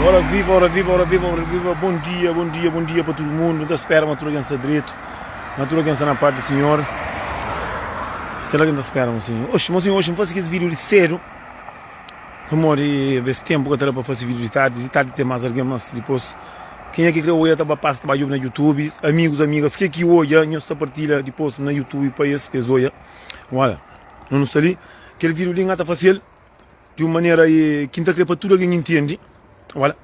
Ora viva, ora viva, ora viva, ora viva. Bom dia, bom dia, bom dia para todo mundo. Muita espera, uma turma que direito. Uma turma que está na parte do senhor. Aquela que espera, meu senhor. Hoje me faço esse vídeo de cedo. Amor, e esse tempo que eu tenho para fazer vídeo de tarde tem mais alguém, mas depois. Quem é que quer olhar, tá para trabalhar na YouTube, amigos, amigas, que olha, eu estou partilha depois na YouTube para esse pessoa. Olha, não sei ali, aquele vídeo de está fácil de uma maneira que não para tudo alguém entende. Olha,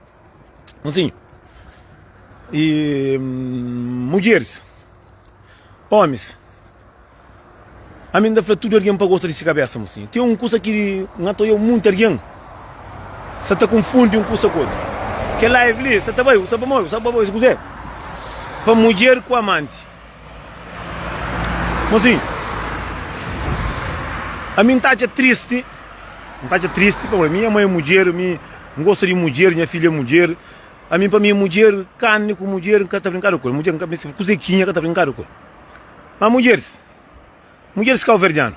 assim, e mulheres, homens, a mim da tudo alguém para gostar desse cabeça, assim. Tem um curso que não estou eu muito alguém, você está confundindo um curso com outro. Que live ali, você está bem, você sabe para escutar, para mulher com amante, assim, a mim está triste, para minha mãe é mulher, não gosto de mulher, minha filha é mulher. A mim, para mim, mulher, carne com mulher, não está brincando com mulher, cozinha, não está brincando com. Mas mulheres calverdiano,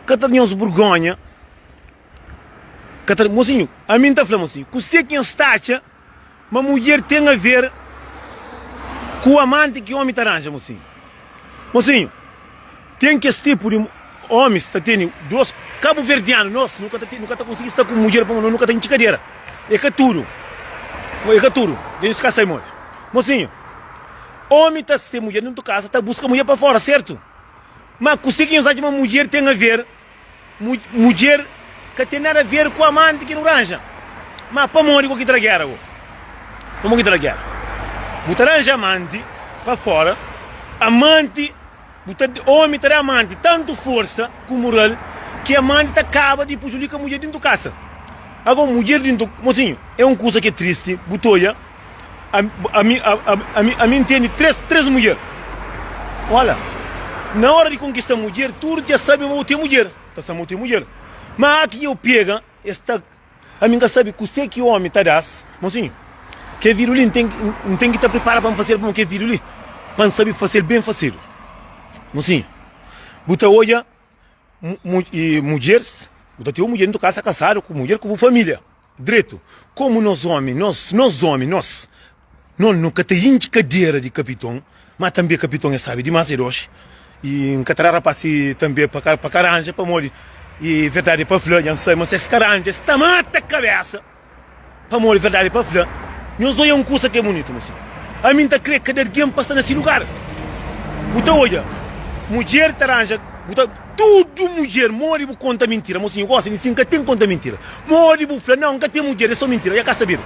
que está de vergonha, mocinho, a mim está falando assim, que você que está, mas mulher tem a ver com o amante que o homem arranja, mocinho. Mocinho, tem que esse tipo de homens está tendo dois cabo-verdianos, nós nunca está conseguindo estar com mulher, nunca tem cadeira. É que tudo. Vem os caçar e mocinho, homem está sem mulher dentro de casa, está buscando mulher para fora, certo? Mas conseguem usar de uma mulher tem a ver, mulher que tem nada a ver com o amante que não arranja. Mas para morrer com que tragueira, como que tragueira? Botar arranja amante para fora, amante. Homem terá amante, tanto força como moral, que a amante acaba de prejudicar a mulher dentro de casa. Agora, mulher dentro, mocinho, é uma coisa que é triste, butoia. A mim entende três mulheres. Olha, na hora de conquistar a mulher, tu já sabe que eu tenho mulher. Tá sabendo que eu tenho mulher. Mas aqui eu pego, a mim já sabe que você que o homem está das, mocinho, que é virulino, não tem que estar preparado para fazer como que é virulino, para saber fazer bem fazer. Mocinho, buta olha, mulheres, buta tem uma mulher dentro de casa casada com mulher com família, direito. Como nós homens, nós nunca tem cadeira de capitão, mas também capitão é sabe demais hoje. E em catarara passe também para caranja, para morrer. E verdade para flor, já sei, mas esse caranja está mata a cabeça. Para morrer, verdade para flor. Nós olhamos um curso que é bonito, mocinho. A mim está crendo que alguém passa nesse lugar. Buta olha. Mulher taranja, tudo mulher, morre por conta mentira, mocinho, gosta de nunca tem conta mentira. Morre por falar, não, nunca tem mulher, é só mentira, já quer saber.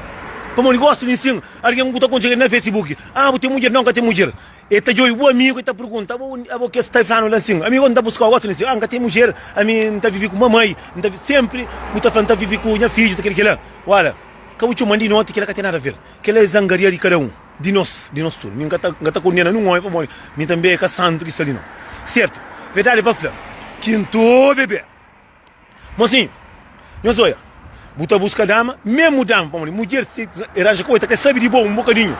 Para morrer, gosta de sim, alguém botar conta na Facebook, tem mulher, não, nunca tem mulher. E tá joio, o amigo que está perguntando, o que está falando assim, amigo, não está buscando, gosta de sim, nunca tem mulher, a mim não está vivendo com mamãe, não está sempre, está falando, está vivendo com minha filha, aquele lá. Olha, que eu te mandei nota que ela tem nada a ver, que ela é zangaria de cada um, de nós tudo. Minha está condenando um homem para morrer, minha também é santo que está ali não. Certo? Verdade para falar. Quinto bebê. Mocinho, nós olha, buta busca dama, mesmo dama, mulher se arranja coisa que sabe de bom um bocadinho.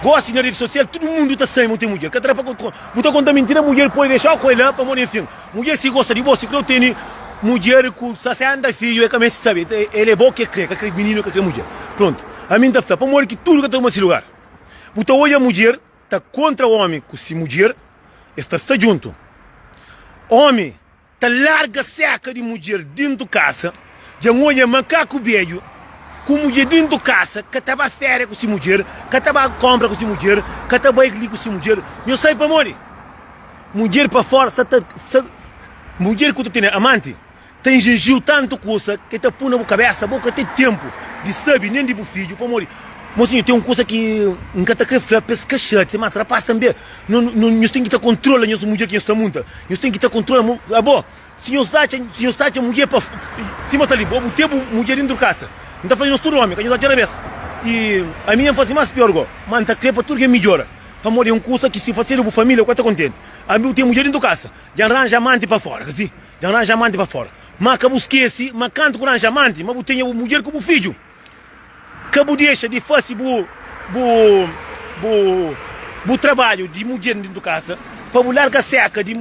Gosta na rede social, todo mundo está sem muita mulher. Que atrapa buta conta mentira, mulher pode deixar com ela para morrer enfim. Mulher se gosta de bom, se não tem mulher com 60 filhos, é que a sabe. Ele é bom que crê, que aquele menino que crê mulher. Pronto. A mim está falando, para morrer que tudo que está nesse lugar. Buta olha a mulher, está contra o homem com se mulher. Está junto. Homem, tá larga seca de mulher dentro de casa, já olha macaco velho, com mulher dentro de casa, que estava a férias com essa mulher, que estava a compra com essa mulher, que estava a ir com essa mulher, eu sei para morrer. Mulher para fora, mulher que tu tem amante, tem gengiu tanto coisa, que está pondo na cabeça, a boca tem tempo de saber nem de filho para morrer. Mocinho, tem uma coisa que nunca está querendo falar, pesca chate, mas rapaz também, nós temos que ter controle, nós mulher que está muito, nós temos que ter controle, bom, se nós acham mulher para cima está ali, bom, o tempo mulher dentro de casa, não está fazendo tudo homem, que nós achamos a vez, e a minha faz mais pior, mas está querendo para tudo que melhora, para morrer uma coisa que se fazer para a família, eu estou contente, a mim tem mulher dentro de casa, já arranja amante para fora, assim, já arranja amante para fora, mas acabou esquece, mas canto com arranja amante, mas tem a mulher como filho. Cabo deixa de fazer o trabalho de mulher dentro de casa, para largar seca de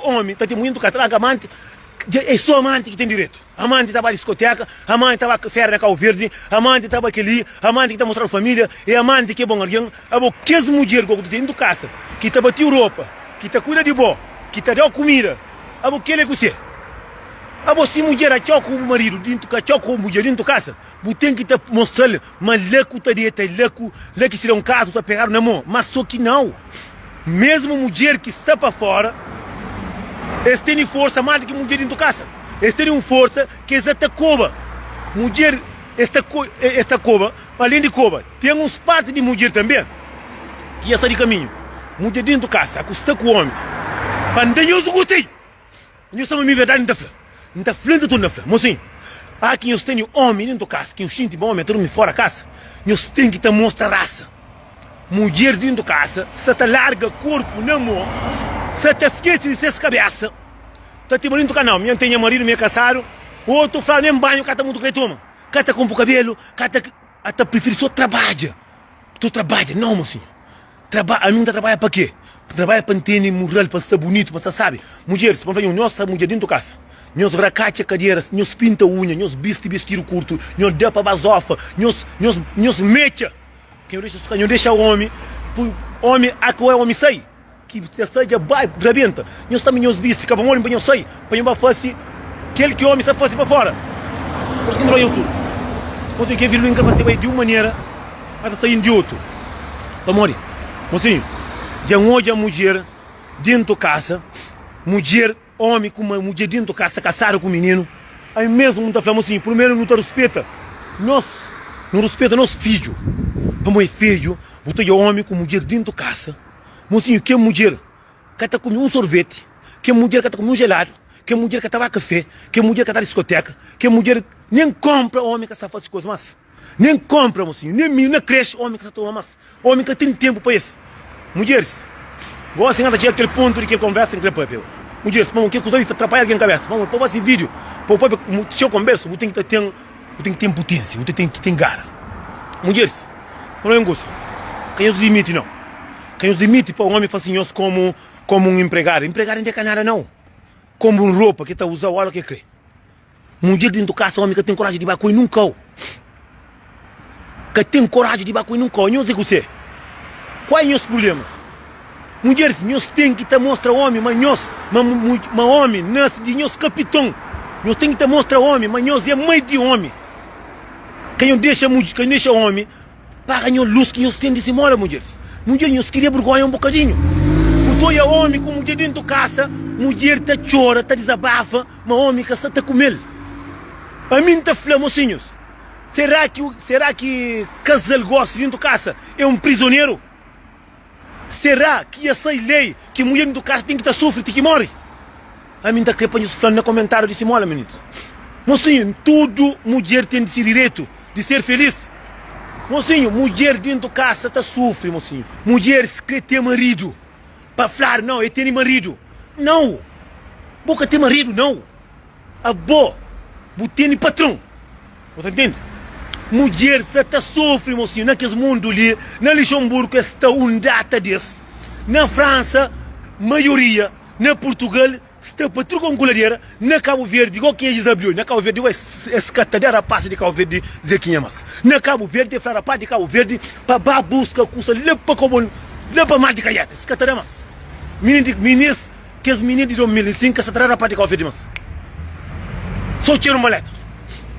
homem, está tem muito casa, larga amante, É só amante que tem direito. Amante estava na discoteca, amante estava a férias na Cabo Verde, amante estava aqui, amante que está mostrando família, e amante que é bom alguém. Abo, que as mulheres que tem em casa, que está batendo roupa, que está cuida de boa, que está dando comida, abo, que ele é você? Abo, se mulher a choca com o marido, dentro que choca com a mulher dentro de casa, você tem que estar mostrando, mas leco está dieta, leco se dá um caso, está pegando na mão, mas só que não. Mesmo mulher que está para fora, eles têm força mais do que mulher dentro de casa. Eles têm uma força que é esta cova. Mulher, esta cova, além de cova, tem uns partes de mulher também, que é de caminho. Mulher dentro de casa, custa com o homem. Quando eu gostei, eu estava me verdade não está falando tudo na flor. Mocinho, aqui eu tenho homem dentro de casa, que eu sinto bom, eu estou fora da casa, eu tenho que te mostrar raça. Mulher dentro de casa, se te larga corpo na mão, se te esquece de ser cabeça, tá te morrendo do canal, minha tem marido, minha casado, outro fala nem banho, cata muito que toma, cata com o cabelo, cata prefere só trabalha. Tu trabalha, não, mocinho. A mim trabalha para quê? Trabalha para ter moral, para ser bonito, para sabe. Mulheres, vamos fazer nossa mulher dentro de casa. Nós racacha cadeiras, nós pinta unha, nós vestido curto, nós dá para basofa, nós mecha. Quem deixa o homem a que o homem sai. Que se sai já vai, rebenta. Nós também nos viste, que vamos olhar para nós sai, para nós fazer aquele que o homem sai para fora. Porque não vai eu tudo. Mocinho, quem vir fazer de uma maneira, vai sair de outra. Amor, mocinho, já hoje a mulher dentro de casa, mulher, homem com uma mulher dentro de casa, casada com um menino, aí mesmo não está falando assim, primeiro não te respeita. Nós não respeita nosso filho. Como é filho, botou o homem com mulher dentro de casa. Mocinho, que mulher que está comendo um sorvete, que mulher que está comendo um gelado, que mulher que estava a café, que mulher que está na discoteca, que mulher nem compra homem que está fazendo coisas mais. Nem compra, mocinho, nem cresce homem que está tomando mais. Homem que tem tempo para isso. Mulheres, você ainda tinha aquele ponto de que conversa em papel. Mulheres, vamos, que coisa de atrapalhar alguém na cabeça. Vamos, para esse vídeo, se eu converso, você tem que ter potência, você tem que ter garra. Mulheres, não é um gosto. Quem os limite, não. Quem os limite para o homem fazer assim, como um empregado. Empregado não é nada, não. Como uma roupa que está usando o que crê. Mulher dentro de casa, homem que tem coragem de bater nunca. Que tem coragem de bater nunca. Eu não sei você. Qual é o nosso problema? Mulheres, nós temos que te mostrar o homem, mas nós, homem, nasce de nós capitão. Nós temos que te mostrar o homem, mas nós é mãe de homem. Quem deixa o homem, para ganhar luz que nós temos de cima, mulheres. Mulher, nós queríamos vergonha um bocadinho. O teu é homem com mulher dentro de casa, mulher te chora, te desabafa, mas homem que está a comer. A mim está falando, mocinhos, será que casal gosta dentro de casa é um prisioneiro? Será que essa lei que mulher dentro de casa tem que estar sofrendo, tem que morrer? A mim está querendo falando no comentário de cima, meninos. Mocinho, tudo mulher tem esse direito de ser feliz. Mocinho, mulher dentro de casa está sofrendo, mocinho. Mulher quer ter marido. Para falar, não, eu tenho marido. Não. Boca ter marido, não. A boa, você tem patrão. Você entende? Mulher está sofrendo, mocinho, naquele mundo ali. Na Luxemburgo está data desse. Na França, maioria. Na Portugal, está para tudo com coladeira. Na Cabo Verde, igual que eles abriu. Na Cabo Verde, é escatadeira passa de Cabo Verde, Zequinha, mas. Na Cabo Verde, fala para de Cabo Verde, para busca, custa, lepa como, lepa mais de caiata, escatadeira, mas. Meninos, que os meninos de 2005, essa trara para de Cabo Verde, mas. Só tira uma maleta.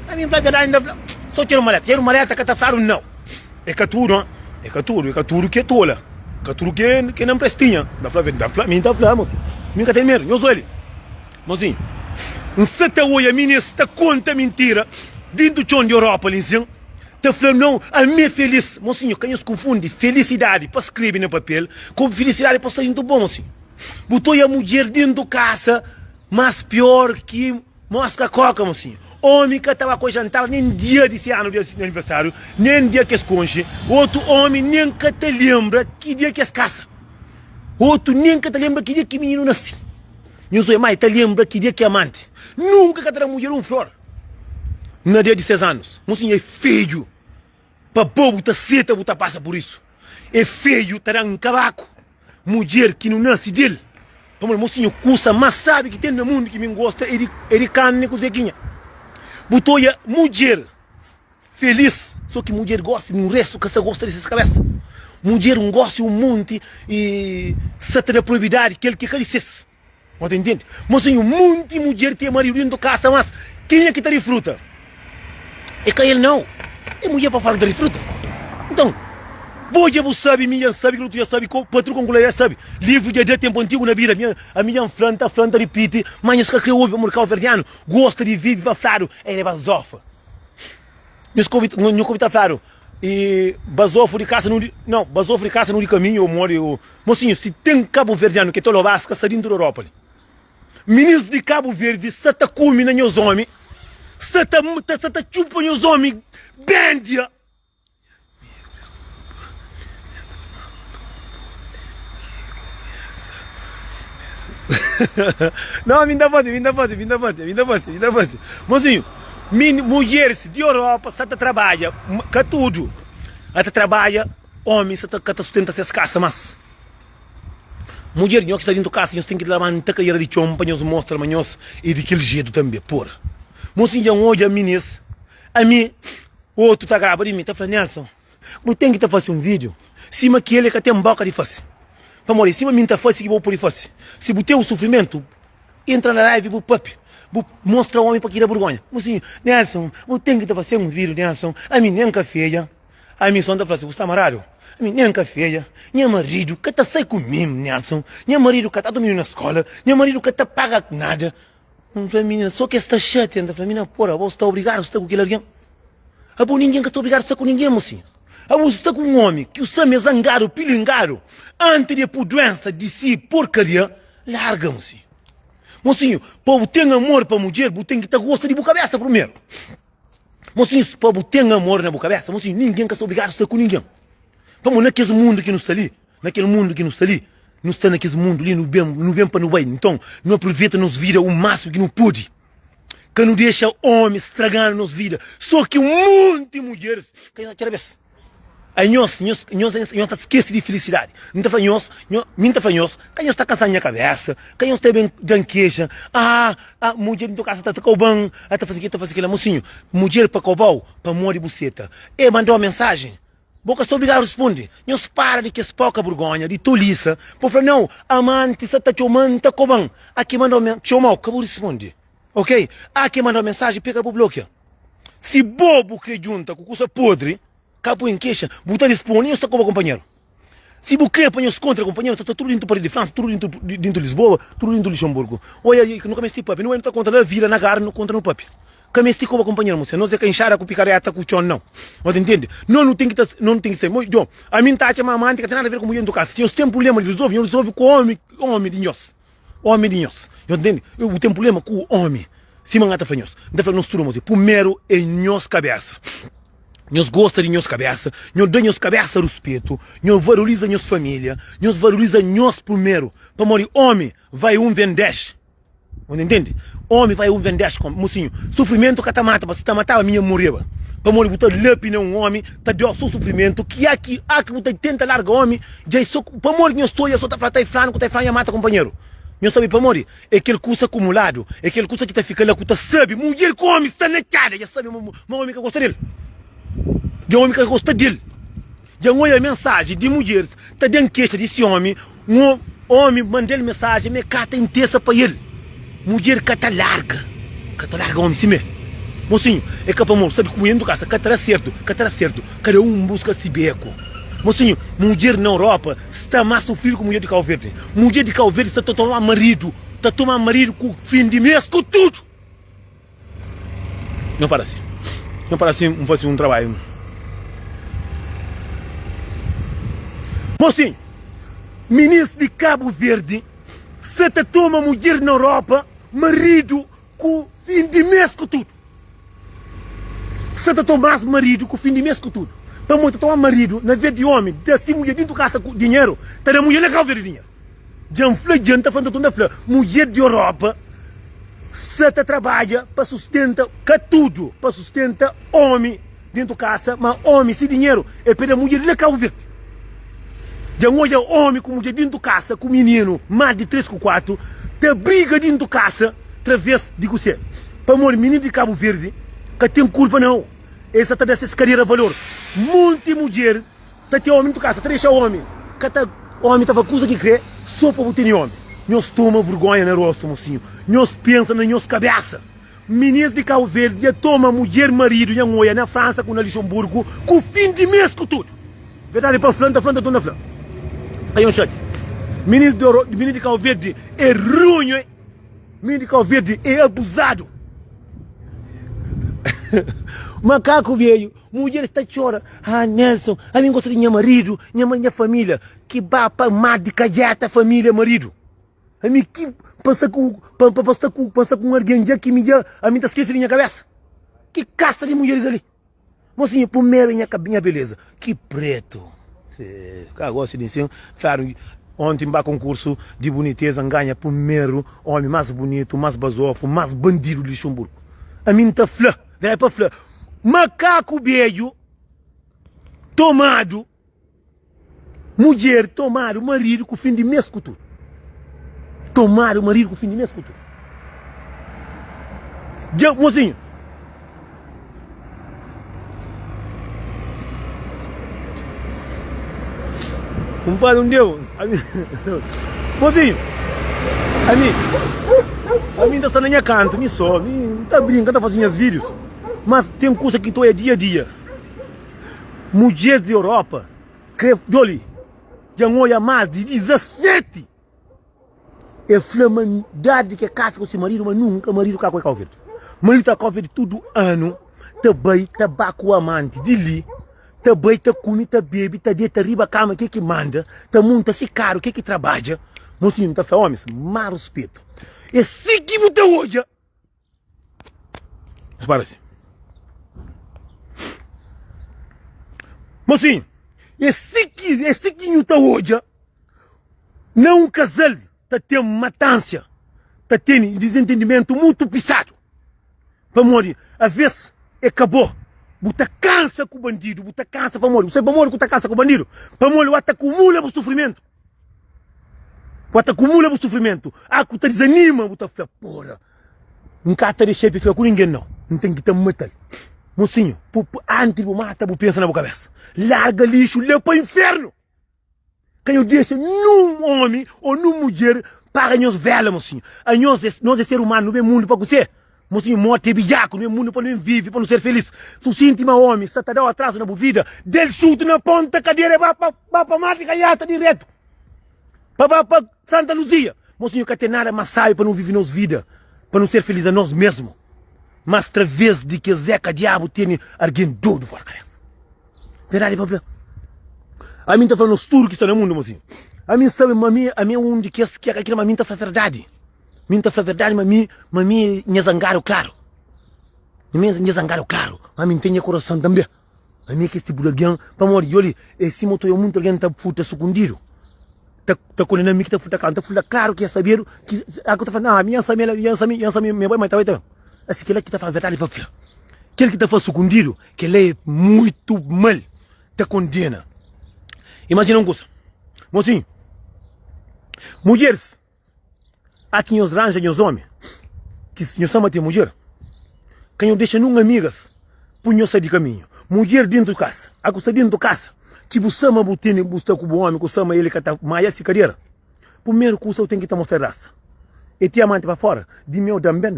A minha placa ainda, só tira uma maleta. Tira uma maleta que está falando, não. É caturo, é caturo que é tola. Caturo que não prestinha. Da Flávia, mocinho. Nunca tem medo, eu sou ele. Mocinho, um sete hoje a minha está conta mentira dentro do chão de Europa, lisinho. Está falando, não, a minha feliz. Mocinho, quem se confunde felicidade para escrever no papel com felicidade para estar muito bom, mocinho. Botou a mulher dentro de casa, mas pior que mosca coca, mocinho. Homem que estava com jantar nem dia de ano de aniversário, nem dia que esconde. Outro homem nem que te lembra que dia que escassa. Outro nem que te lembra que dia que menino nasce. Não sou mais, te lembra que dia que amante. Nunca que terá mulher flor. No dia de 6 anos. Mocinho, é feio. Para bobo, tá seta, você passa por isso. É feio, terá um cavaco. Mulher que não nasce dele. Para mocinho, custa, mas sabe que tem no mundo que me gosta, ele carne com zequinha. Botou a mulher feliz, só que mulher gosta, no resto que você gosta dessas cabeças. Mulher um gosta um monte e se tem a proibidade que ele que crescesse. Você entende? Mocinho, um monte de mulher tem marido dentro da casa, mas quem é que está de fruta? É que ele não. É mulher para falar de fruta. Então, você sabe, minha sabe, que o outro já sabe, o patrão congolês já sabe. Livro de tempo antigo na vida, a minha flanta repite, mas que criou o mercado verdiano, gosta de viver passado, ele é basofa. Não convida claro. E basofo de casa não, basofo de casa no caminho, eu moro. Mocinho, se tem Cabo Verdeano que tolo vasca, está dentro da Europa. Ministro de Cabo Verde, se está comendo nos homens, se está chupando nos homens, bendia. Não, me dá voz. Mocinho, mulheres de Europa, se trabalha, que tudo. Ela trabalha, homens, se sustenta essas casas, mas. Mulher que está dentro da casa, nós temos que levantar a carreira de chão para nos mostrar, mas e daquele jeito também, porra. Mocinho, hoje a meninas, a mim, outro está gravando de mim, está falando, Nelson, eu tenho que fazer um vídeo, se aquele que tem boca de face. Para morrer, se mim está fácil que vou por aí face. Se botar o sofrimento, entra na live, vou papi, vou mostrar o homem para que ir vergonha. Mocinho, Nelson, eu tenho que fazer um vídeo, Nelson, a mim nem café, a mim só está falando, você está amarrado? A mim nem café, minha marido que está sai comigo, Nelson, minha marido que está dormindo na escola, minha marido que está paga nada. Para mim, só que está chato, para mim, porra, você está obrigado a estar com aquele alguém. A bom ninguém que está obrigado a estar com ninguém, mocinho. A você está com um homem que o Sam é zangaro, pilingaro, antes de por doença de si, porcaria, larga, mocinho. Mocinho, para ter amor para a mulher, tem que estar gosto de boa cabeça primeiro. Mocinho, para ter amor na boa cabeça, mocinho, ninguém que está obrigado a estar com ninguém. Vamos naquele mundo que não está ali, não está naquele mundo ali, no bem para no bem. Então, não aproveita nos vida o máximo que não pode. Que não deixa homens estragar nos vida. Só que um monte de mulheres, que não tira vez. Aí nós esquece de felicidade. Não está falando nós, que nós está cansando a cabeça, que nós está bem danqueja. Mulher não casa está coubão, está fazendo aquilo, mocinho. Mulher para coubão, para morrer buceta. E mandou uma mensagem. Boca está obrigado a responder. Não se para de que se pouca vergonha, de toliça. Por falar, não, amante, está chamando, está coubão. Aqui mandou chamar, acabou de responder. Ok? Aqui mandou mensagem, pega para o bloqueio. Se bobo que junta com coisa podre, capo em queixa, botar disponível, está como companheiro. Se você apanha os contra companheiro, está tudo dentro do Paris de França, tudo dentro de Lisboa, tudo dentro de Luxemburgo. Olha aí, que nunca me estive papi, não está contra a vira na cara, não contra no papi. Que me estive como companheiro, você não é que enxara com picareta com o chão, não. Você entende? Não tem que ser. A mim está a chamar amante que tem nada a ver com mulher do caso. Se eu tenho problema, resolve com o homem de nós. Homem de nós. Entende? Eu tenho problema com o homem. Se mangata foi nós. Então, nós tudo, primeiro é nós cabeça. Nós gostamos de nós cabeça, nós damos nós cabeça respeito, nós valorizamos nós família, nós valorizamos nós primeiro. Para morrer, homem vai vender 10. Você entende? Homem vai vender 10, mocinho. Sofrimento que está matando, se está matando, a minha morreva. Para morrer, botar lepe um homem, está dando seu sofrimento, que você tenta largar homem, já só para morrer, nós estou, só está falando, está falando, mata companheiro. Não sabe para morrer, é aquele custo acumulado, é aquele custo que está ficando lá, que está sabe, mulher com homem, está neteada, já sabe, uma homem que gosta dele. De homem que gosta dele. Já olha a mensagem de mulheres, está dando queixa desse homem, um homem manda mensagem, me cata inteira para ele. Mulher cata larga homem, sim mesmo. Mocinho, é que para amor, sabe como é do casa, catará certo, cada um busca si beco. Mocinho, mulher na Europa está mais sofrendo com mulher de Cabo Verde. Mulher de Cabo Verde está a tomar marido com fim de mês, com tudo. Não para assim, não fazer um trabalho. Mocinho, ministro de Cabo Verde, se te toma mulher na Europa, marido com fim de mês com tudo. Se te tomas marido com fim de mês com tudo. Para muito tomar marido, na vez de homem, se mulher dentro de casa com dinheiro, terá mulher legal ver dinheiro. Janta falando toda flor. Mulher de Europa, se te trabalha para sustenta tudo, para sustenta homem dentro de casa, mas homem sem dinheiro é para mulher legal ver. Já olha homem como já dentro de casa, com menino, mais de 3 ou 4, te briga dentro de casa, através de você. Para morrer menino de Cabo Verde, que tem culpa não. Essa está dessa carreira valor. Muita mulher, tá tem homem dentro de casa, tá deixa homem. Que tá, homem estava coisa que crê, só para botar homem. Nós toma vergonha no rosto, mocinho. Nós pensa na nossa cabeça. Meninas de Cabo Verde já toma mulher, marido, já olha na França, com na Luxemburgo, com fim de mês com tudo. Verdade, para frente, dona Flã. Aí um chat. Menino de Cabo Verde é ruim, hein? Menino de Cabo Verde é abusado. Macaco veio, mulher está chora. Ah, Nelson, a mim gosta de minha marido, minha família. Que bapa, má de cajata, família, marido. A mim que passa com alguém já que a mim tá esquecendo minha cabeça. Que caça de mulheres ali. Mocinho, primeiro minha beleza. Que preto. Gosto de dizer, claro, ontem para concurso de boniteza ganha primeiro homem mais bonito, mais basofo, mais bandido de Luxemburgo. A mim tá flã, vai para flã. Macaco velho, tomado, mulher tomado, marido com fim de mês com tudo. Tomar o marido com fim de mês com tudo. Mocinho. Compadre, não deu. Mocinho. A mim tá só na minha canto, me só. Não tá brincando, tá fazendo os vídeos. Mas tem coisa que é dia a dia. Mulheres de Europa, Joli, já olha mais de 17. É flamandade que é casa com esse marido, mas nunca marido cá com a Cabo Verde. Marido tá Cabo Verde todo ano, também tá com o amante de ali, também tá come, tá bebe, tá deita riba a cama, que manda, tá monta se caro, que trabalha. Mocinho, tá falando, homens, mar respeito. É assim que você hoje. Parece. Mocinho, é assim que você hoje. Não um casal. Tá tendo matância, tá tendo desentendimento muito pisado. Para morrer, a vez acabou. Você cansa com o bandido, você cansa para morrer. Você para morrer, você cansa com o bandido. Para morrer, você acumula o sofrimento. Você acumula o sofrimento. Você desanima, você fala, porra. Não cata de chefe com ninguém não. Não tem que te matar. Mocinho, antes de matar, você pensa na sua cabeça. Larga lixo, leva para o inferno. Que eu deixo num homem ou numa mulher para nós velhos, mocinho. Nós é ser humano, não é mundo para você. Mocinho, morte é bijaco, não é mundo para não viver, para não ser feliz. Se você sente um homem, se está dando atraso na vida, dê chute na ponta, cadeira, para Marte Caiata direto. Para Santa Luzia. Mocinho, que tem nada mais sabe para não viver nossa vida, para não ser feliz a nós mesmos. Mas através de que Zeca Diabo tem alguém doido fora da cabeça. Verdade, para ver. A mim tá falando os turcos que estão no mundo, mocinho. A mim sabe, a mim é um de que aquilo, a mim tá falando verdade. A mim tá falando verdade, mas a mim é zangaram claro. A mim é zangaram claro. A mim tem coração também. A mim é que este tipo de alguém, para morrer, olha, esse motor é muito alguém tá futa sucundido. Tá com a amiga tá futa claro que é saber que a coisa fala, não, a minha sabe, minha mãe tá bem. Assim que ele que tá falando verdade para filho. Aquele que tá falando sucundido, que ele é muito mal, tá condena. Imagina uma coisa, mocinho, mulheres, aqui nos ranjos e nos homens, que nós somos de mulher, que nós deixamos amigas, punham sair de caminho, mulher dentro de casa, a coisa dentro de casa, que você ama botine, você com o homem, que você ama ele que está mais essa carreira, primeiro que você tem que estar mostrando raça, e te amante para fora, de meu também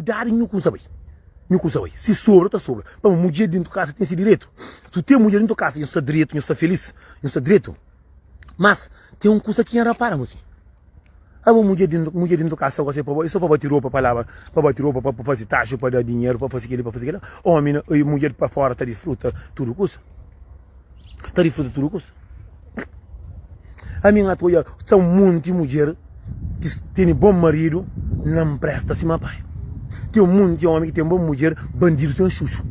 dar, não com saber. Não sabe. Se sobra, tá sobra. Para uma mulher dentro de casa tem esse direito. Se tem mulher dentro de casa, não está direito, não está feliz, não está direito. Mas tem um coisa que não para, mocinho. A mulher dentro de casa, só para bater roupa, para bater roupa, para fazer taxa, para dar dinheiro, para fazer aquilo. Homem e mulher para fora, tá desfruta tudo coisa. Tá desfruta tudo coisa. A minha atuia, são muitas de mulher que tem bom marido, não presta assim, meu pai. Tem um monte de homem que tem uma boa mulher, bandido sem chuchu.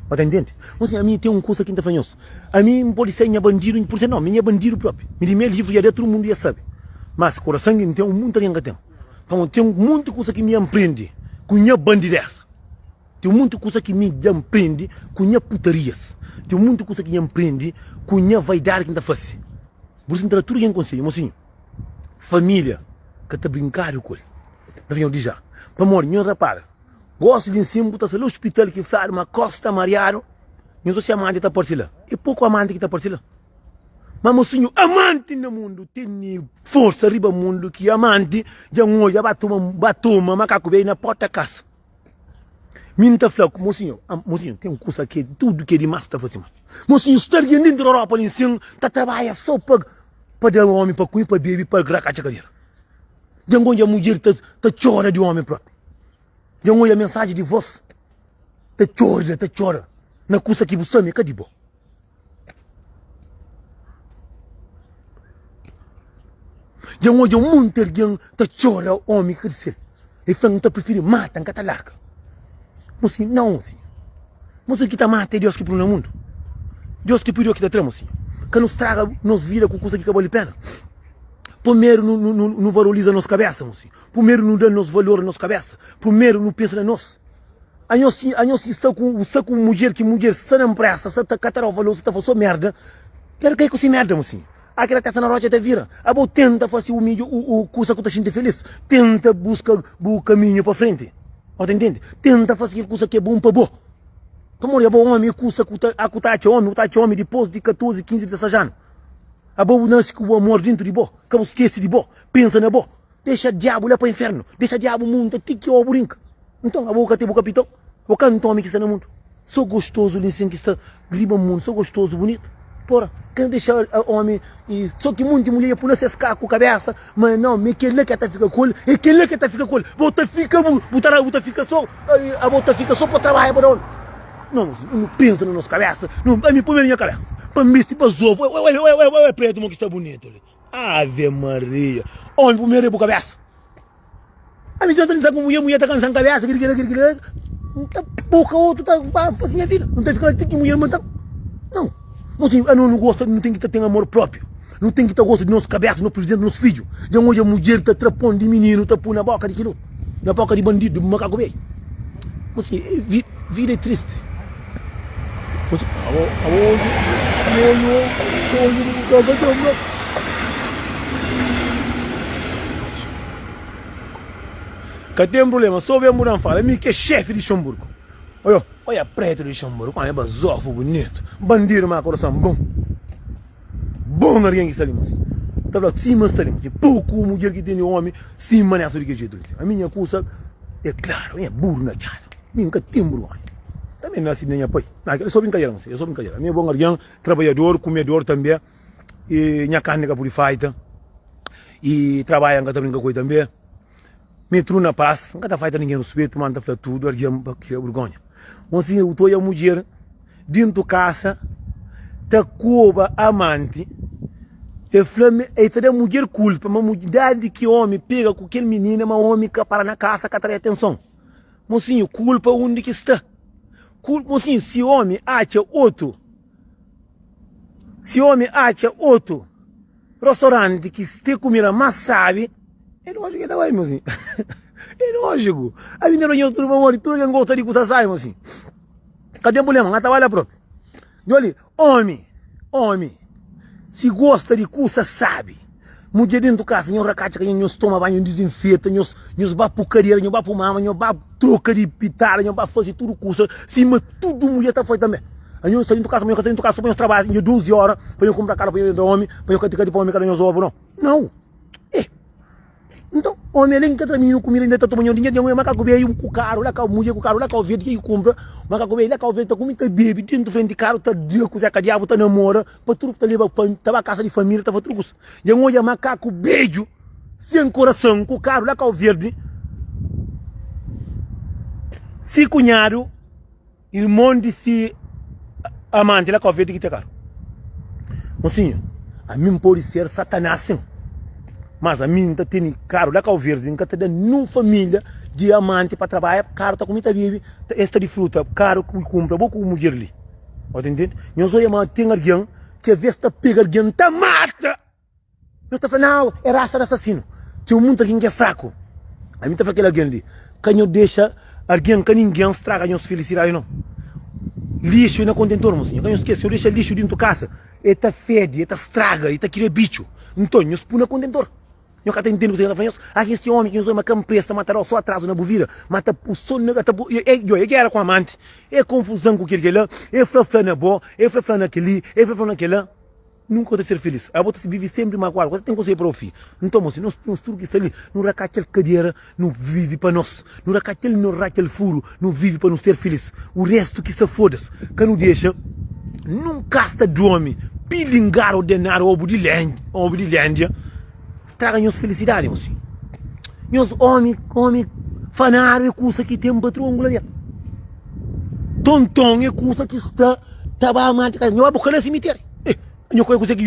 Tá entendendo? Mas a mim tem uma coisa que não famoso. A mim pode ser minha bandido, por ser não, minha bandido próprio. Me meu livro e todo mundo já sabe. Mas coração não tem um monte de tem. Então tem um monte de coisa que me empreende com minha bandideza. Tem muita coisa que me empreende com minha putarias. Tem muita coisa que me empreende com minha vaidade que ainda faz. Por isso, tudo que eu conselho, mocinho, família, que está brincando com ele. Não venho dizer, para morrer, não repara. Gosto de ensino, botar no hospital que faz uma costa mariado, não sei se amante está por lá. E pouco amante que está por lá. Mas, mocinho, amante no mundo tem força riba mundo que amante já olha, batuma, macaco bem na porta da casa. Minta flaco, mocinho, tem coisa que tudo que é demais está fazendo. Mocinho, está dentro da Europa, ensino, está trabalhando só para dar um homem, para cuidar, para beber, para gracar a cadeira. Já olha a mulher, está chora de homem próprio. Já olha a mensagem de voz, está chora. Na coisa que você me cadê bom. Já olha um monte de gente, está chora o homem que diz. E fala, não prefere matar, não larga. Mocinho, não, mocinho. Mocinho que está mata é Deus que põe no mundo. Deus que pediu que está trama, mocinho. Que nos traga, nos vira com coisa que acabou de pena. Primeiro não valoriza a nossa cabeça, mocinho. Primeiro não dá nos valor na nossa cabeça. Primeiro não pensa na nós. A nós está com mulher que mulher se não presta, se está catar o valor, se está fazendo merda. Claro que é com essa merda, mocinho. Aquela testa na rocha até vira. A boa tenta fazer o coisa que está sendo feliz. Tenta buscar o caminho para frente. Entende? Tenta fazer coisa que é bom para bom. Para morrer, a bom homem, coisa que está homem depois de 14, 15, 16 anos. A bom nasce com o amor dentro de bom. Que você esquece de bom. Pensa na bom. Deixa o diabo lá para o inferno. Deixa o diabo mundo, tique ou brinca. Então, a boca tem o capitão. O canto homem que está no mundo. Sou gostoso, o que está griba mundo. Sou gostoso, bonito. Porra, quem deixa o homem e só que muita mulher por se escar com a cabeça, mas não, me que ele que tá fica cool, e que ele que tá fica cool, bota fica só, a bota fica só para trabalhar para onde? Não pensa na nossa cabeça, não, a mim põe na minha cabeça, para mim tipo azul, ué, preto, que está bonito ali. Ave Maria, homem primeiro é por cabeça. A mim já tá com mulher tá cansando a cabeça, não tá pouca outro tá fazendo a vida, não tá ficando que mulher manda. Não. Mocinho, eu não gosto, não tem que ter amor próprio. Não tem que ter gosto de nossa cabeça, no presente do nosso filho. Já hoje a mulher está trapando de menino, está pondo na boca de quilo. Na boca de bandido, de macaco bem. Mocinho, vida é triste. Mocinho, cadê o problema? Só vem a fala, é que é chefe de Xamburgo. Olha preto de Xamburgo, olha basofo bonito. Bandido, mas coração bom. Bom alguém que está ali, mocinho. Tá falando, sim, mas está ali, mocinho. Pouco mulher que tem homem, sim, mas nessa de que jeito. A minha coisa é claro, é burro na cara. Nunca tem burro. Também nasci nem apoio. Eu sou brincadeira, mocinho. Eu sou brincadeira. A minha bom alguém, trabalhador, comedor também. E minha carne que purifica. E trabalha, nunca brinca com ele também. Me tru na paz, nunca tá feita ninguém no respeito, manda falar tudo, alguém que é vergonha. Assim, eu estou a mulher dentro da casa, tá coba amante, e flame, e tá a mulher culpa, uma mulher que homem pega com aquele menino, uma homem que para na casa, que atrai atenção. Mocinho, culpa onde que está? Mocinho, se homem acha outro restaurante que esteja comida, mas sabe, é lógico que tá aí, mocinho. É lógico. A vida não é outro amor, tudo que gosta de coisa sai, mocinho. Cadê o problema? Não trabalha próprio. E olha, homem, se gosta de coisa, sabe. Mulher dentro do casa, não racacha, que não toma banho, não desinfeta, não vai para cadeira, não vai para mama, não vai troca de pitar, não vai fazer tudo coisa. Sim, mas tudo mulher está feita também. Aí eu estou dentro do casa, eu estou dentro do casa, eu trabalho, eu 12 horas, para eu comprar cara para eu dar homem, para eu caticar de homem, para eu zoar, não. Não. Então, homem além que também comida ainda está tomando dinheiro, não é macaco bem um carro, lá com a mulher com o carro, lá com o verde que compra, macaco bem, lá com o verde está comendo, bebe, dentro do frente de carro, está de coisa que diabo, está namora, para tudo que está levando, estava a casa de família, estava tudo isso. E olha macaco beijo, sem coração, com o carro, lá com o verde, se cunhado, irmão de se amante, lá com o verde que tem carro. Mocinho, a mim pode ser satanás, sim. Mas a mim está tendo caro lá com o verde, nunca está dando nenhuma família de amante para trabalhar, caro está comendo bebê, esta de fruta, caro que compra, vou com mulher ali. Entende? Eu sou uma tem alguém que a vez está pega alguém, está mata. Eu estou falando, não, é raça de assassino. Tem um mundo alguém que é fraco. A mim está falando aquele alguém ali, quem eu deixa Alguém que ninguém estraga a nossa felicidade, não. Lixo na contentor, mocinho. Quem esquece, eu deixo lixo dentro da casa. Eta fede, eta estraga, eta querer bicho. Então, eu põe na contentor. Eu cá entendo o que você está falando. Ah, esse homem, que uma campresta, matará só atraso na bovira. Mata o sono, eu era com a amante. É confusão com aquele lá. É flafã na boa, é flafã naquele, é flafã naquele lá. Nunca pode ser feliz. A bota se vive sempre magoado. Você tem que ser para o fim. Então, mocinho, nós turcos está ali. Não raca aquele cadeira, não vive para nós. Não raca aquele, não raca aquele furo, não vive para nos ser feliz. O resto que se foda-se. Que não deixa, não casta de homem, pilingar o denaro ao Budilândia. Estraga a nossa felicidade, mocinho. Nós, homem, fanário é coisa que tem um patrão glória. Tonton é coisa que está amante. Eu vou buscar no cemitério. Eu conheço que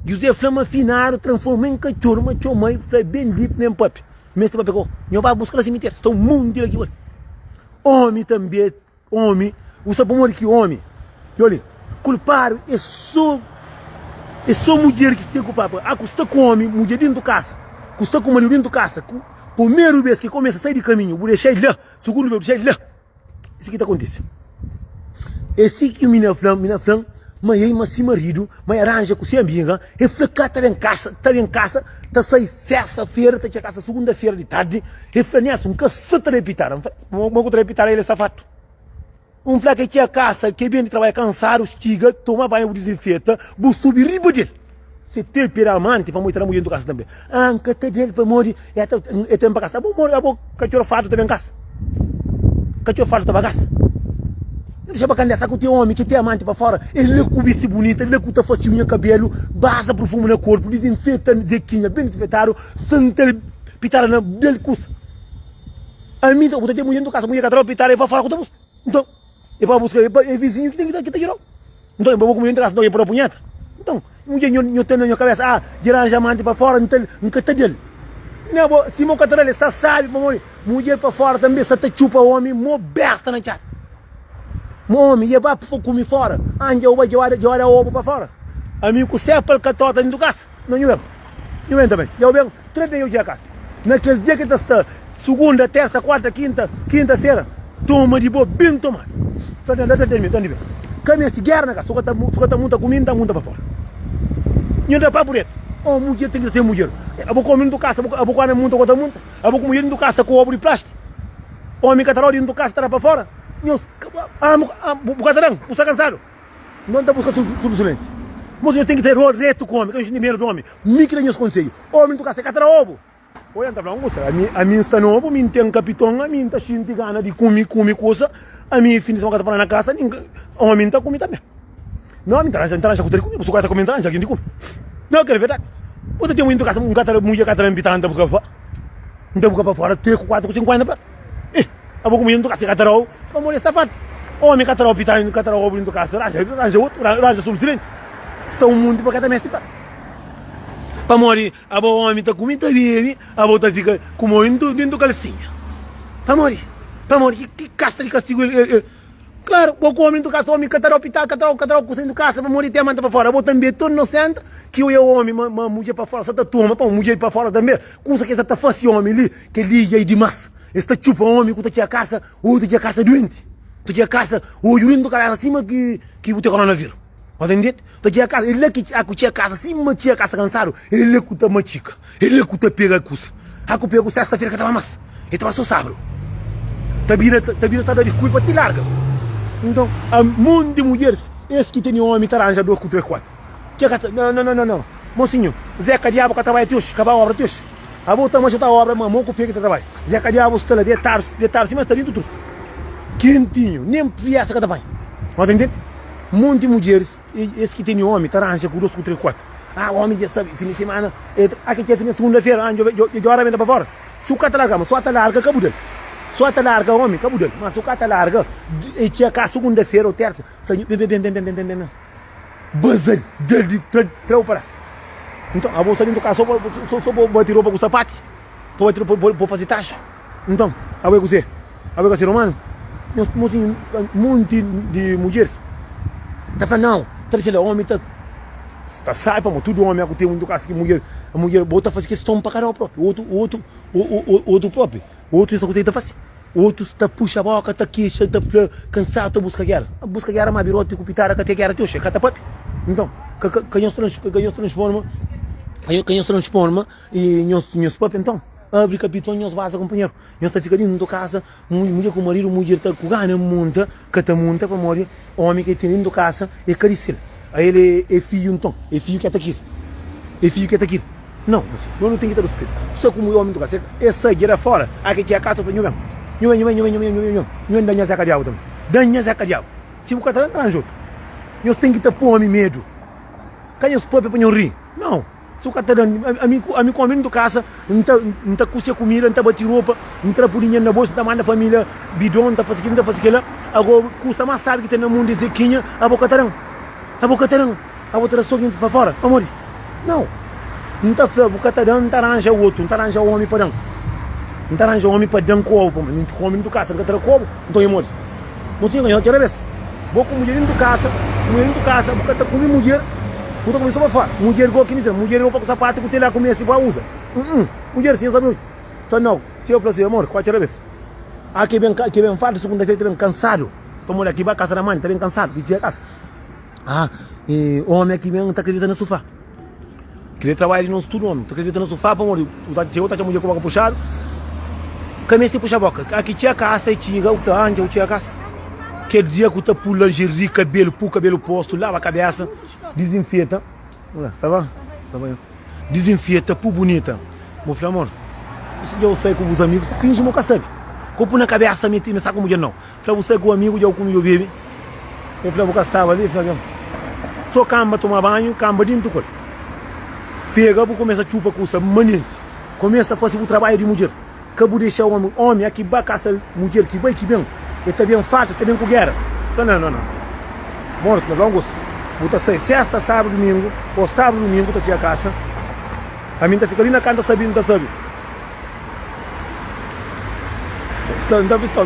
José Flama afinar, transformou em cachorro, mas eu mãe, foi bem deep, nem papi. Mas tu vai pegar, eu vou buscar no cemitério. Está um mundo aqui, olha. Homem também, homem, o sabor que homem. Olha, culpar é só mulher que se tem culpado. A custa com homem, mulher dentro da casa. Custa com marido dentro da casa. Primeiro vez que começa a sair de caminho, vou deixar ele lá. Segundo vez, deixar ele lá. Isso que está acontecendo. Esse que mina flam, mas aí, mas se marido, mas arranja com se amiga, e fica, tá em casa, tá sai sexta-feira, tá casa segunda-feira de tarde, e flanece um cacete de repitar. Vamos repitar ele, safado. Um flaque que a casa, que vem de trabalhar cansado, estiga, toma banho, desinfeta, vou subir riba dele. Se tem piramante, para mostrar a mulher do casa também. Ah, que tem dele para morrer, é tempo para casa. Vou morrer, vou cachorro fardo também em casa. Cachorro fardo também em casa. Deixa bacana dessa que tem homem que tem amante para fora, ele com vestido bonito, ele com tá facinho cabelo, basa perfume no corpo, desinfeta zequinha, bem desinfetado, santa pitar na dele custa. A mim, eu tenho mulher do casa, mulher que trabalha pitar para fora com busca. Então, é para buscar, é vizinho que tem que gerar. Então, eu vou comer em casa, não é para a punheta. Então, mulher eu tenho na minha cabeça, gerar amante para fora, não tem dele. Não, se meu catarelho está sabe, mulher para fora também está te chupa homem, mo besta na chat. Homem, ia para comer fora. Ande eu vou jogar ovo para fora. A mim com sepal catota dentro da casa. Não eu venho também. Eu venho 31 dias a casa. Naqueles dias que está segunda, terça, quarta, quinta-feira, toma de boa, bem tomado. Só tem nada termina, então caminha se guerra na casa, só que tá muita comida, muita para fora. E anda para bureto. Oh, mulher tem que ter mulher. Eu vou comer dentro da casa, eu vou comer muita, eu vou comer dentro da casa com ovo de plástico. Homem que tá dentro da casa, está para fora. Bucatarão, você está cansado? Não está buscando soluções. Mas eu tenho que ter o reto com o homem, que eu não tenho do homem. Me que os conselhos. Homem do casa, catará ovo. Olha, está falando, a mim está novo, a mim tem capitão, a mim está cheio de gana de comer coisa. A mim, fim de semana, para na casa, o homem está comendo também. Não, a mim está com ele comigo, você está comendo, alguém de come. Não, que é verdade. Você tem muito casa, mulher catarã pitando, então buca para fora, 3, 4, 50 para. Eu vou comer no casa, catarão, para morrer está fato. Homem catarão pitando, catarão ovo dentro da casa, arranja outro, arranja solução. Está um mundo para cada mestre. Para morrer, a boa homem está comendo, bebe, a boa fica comendo dentro da calcinha. Para morrer, que casta de castigo. Claro, o homem do casa, homem catarão pitar, catarão dentro da casa, para morrer, tem a manta para fora. A boa também, todo inocente, que eu e o homem, uma mulher para fora, só está turma, para uma mulher para fora também. Coisa que está fácil, homem ali, que liga aí demais. Esta chupa homem que está aqui a casa, ou está aqui a casa doente. Está aqui a casa, ou urino do cara acima que o teu coronavírus. Pode entender? Está aqui a casa, ele é que a casa, acima de a casa cansado, ele é que está machica, ele é que está pega a coisa. A que pega sexta-feira que estava massa, ele estava só sábado. Está vira tá da desculpa, te larga. Então, há um monte de mulheres, esse que tem homem, está arranja 2 com 3, 4. Não. Mocinho, Zeca Diabo que trabalha teu, acabou a obra teu. A volta mais outra obra, mamão com o pega que trabalha. Zeca Diabo está lá, de tarde, mas está dentro tudo. Quentinho, nem fiaça que trabalha. Pode entender? Um monte de mulheres, esse que tem homem, está arranja com 2 com 3, 4. O homem já sabe, fim de semana, aqui tinha fim de segunda-feira, eu hora vem para fora. Se o cara larga, mas só está larga, acabou dele. Só está larga, homem, acabou dele. Mas se o cara está larga, e tinha cá segunda-feira ou terça, bem. Bazar, dele, trau para si. Então, a bolsa dentro do carro só bater roupa com sapato, para fazer taxa. Então, a ver você, ser humano, mocinho, um monte de mulheres. Está falando, não, terceiro homem, está sai para tudo homem, que tem um do caso que a mulher bota fazer questão para caralho próprio, outro próprio, outro isso que está fazendo. Outros tá puxa a boca, tá queixa, tá cansado, tá busca guerra. Busca guerra, mas birote com pitara, que tem guerra, teu checa, tá papi. Então, canhão se transforma e nós papi, então. Abre capitão, nós vaza, companheiro. Nós tá ficando dentro da casa, mulher com marido, mulher tá com gana, monta, que tá monta para morrer, homem que tem dentro da casa, é caricel. Aí ele é filho, então, é filho que é aqui. É filho que é aqui. Não, eu não tenho que ter respeito. Só como o homem do casa, essa guerra fora, aqui tinha a casa, eu falei, não danha zaca diabo também. Danha zaca diabo. Se o cara tá junto, nós tem que ter pôr homem medo. Quem os pobres para rir? Não. Se o cara tá dando, a mim comendo do casa, não tá cozinhar comida, não tá bater roupa, não tá purinha na bolsa, não tá mandando a família, bidon, não tá fazendo aquilo, não tá fazendo aquilo. Agora, custa mais sabe que tem no mundo de zequinha, a boca tarão, a boca só que para fora, para morrer. Não. Não tá frio, a boca tarão, não tá arranja o outro, não tá arranja o homem para dar. Não tá arranja o homem para dar cobo, não tá comendo do casa, não tá cobo, então eu morro. Não sei, eu quero ver. Vou com mulher dentro do casa, a boca tá comendo mulher. Então começou para fora. Mulher igual que dizer, mulher igual para o sapato que o telha começa e usa. Mulher sim, sabe? Então não, eu falei assim, amor, qual é a vez? Aqui bem farto, segunda-feira tá bem cansado. Para mulher aqui vai casa da mãe, tá bem cansado, de casa. O homem aqui bem tá acreditando no sofá. Queria trabalhar no estudo, homem, tá acreditando no sofá, para morrer. Chegou, tá a mulher com a boca puxada. Comecei a puxar a boca. Aqui tinha a casa e tinha o onde eu tinha a casa. Aquele dia que tu pula, gerir cabelo, pôr cabelo posto, lava a cabeça, desinfeta. Olha, sabe? Desinfeta, pôr bonita. Vou falar, amor, se eu saio com os amigos, finge que nunca sabe. Copo na cabeça, me está com mulher, não. Falei, você com o amigo, eu com o meu bebê. Eu falei, vou caçar ali, falei, só camba, tomar banho, camba dentro do corpo. Pega, vou começar a chupar com o manente. Começa a fazer o trabalho de mulher. Acabou de deixar o homem aqui, vai caçar mulher, que vai, que bem. Ele está bem fato, está bem com guerra. Falei, não. Morto, não vamos. Vou sair sexta, sábado, domingo, ou sábado, domingo, tá aqui a casa. A minha tá ficando ali na casa, sabendo, tá sabendo. Não tá pistão.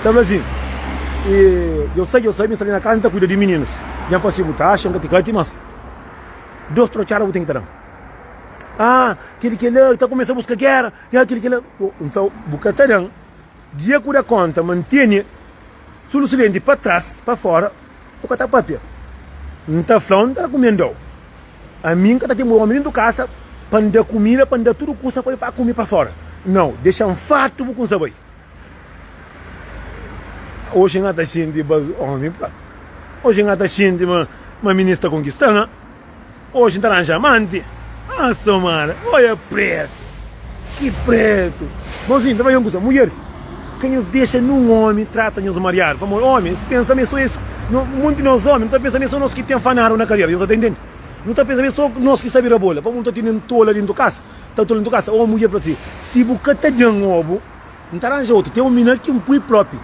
Então, assim, eu sei, me estarei na casa, não tá cuidando de meninos. Já faço botar, acham que tem mas 2 trocharam, eu tenho que ter. Aquele que ele está começando a buscar guerra, aquele que ele. Então, bucatarão. Dia que dá conta, mantém o silente para trás, para fora, porque está papel. Não está falando, não está comendo. A mim que está aqui, o homem do casa, para dar comida, para dar tudo custa para comer para fora. Não, deixa um fato com saber. Hoje não está sendo homem, hoje não está sendo uma ministra conquistando, hoje não está amante. Somara, olha preto, que preto. Mozinho, também uma coisa, mulheres. Quem os deixa num homem, trata-nos de mariar. Vamos, homem, esse pensamento só esse. Muito de nós homens, não está pensando só nós que tem fanaram na carreira, você está entendendo? Não está pensando só nós que sabem a bola. Vamos estar tendo tola dentro da casa. Está tola dentro da casa. Ou a mulher para si. Se você está dando ovo, não está arranjando outro. Tem um menino que é um pui próprio.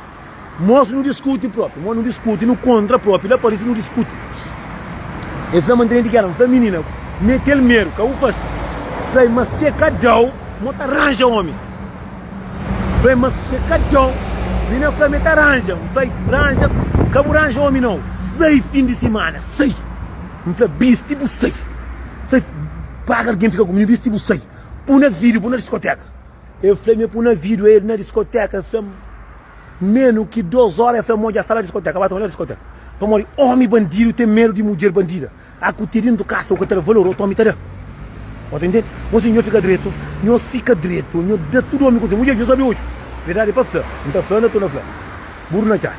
Moço não discute próprio. Moço não discute, não contra próprio. Lá parece não discute. E foi manter de guerra, foi menina. Meter medo, que eu faço. Foi mas secadão, mota arranja homem. Foi mas secadão, menina foi meter arranja, foi arranja, cabo arranja homem não. 6 fim de semana, 6. Não foi bis tipo 6. 6 paga alguém fica comigo bis tipo 6. Põe na vídeo, põe na discoteca. Eu falei me põe na vídeo ele na discoteca, foi menos que 2 horas, eu falei monte a sala da discoteca, vai tomar na discoteca. Vamos homem bandido tem medo de mulher bandida. A cutirinho do caça, o que tem valor, o tome tá. Pode entender? Você não fica direito, não fica direito, não dá tudo homem com você. Mulher, não sabe hoje. Verdade é para falar. Não está falando, eu estou na falar. Burro na cara.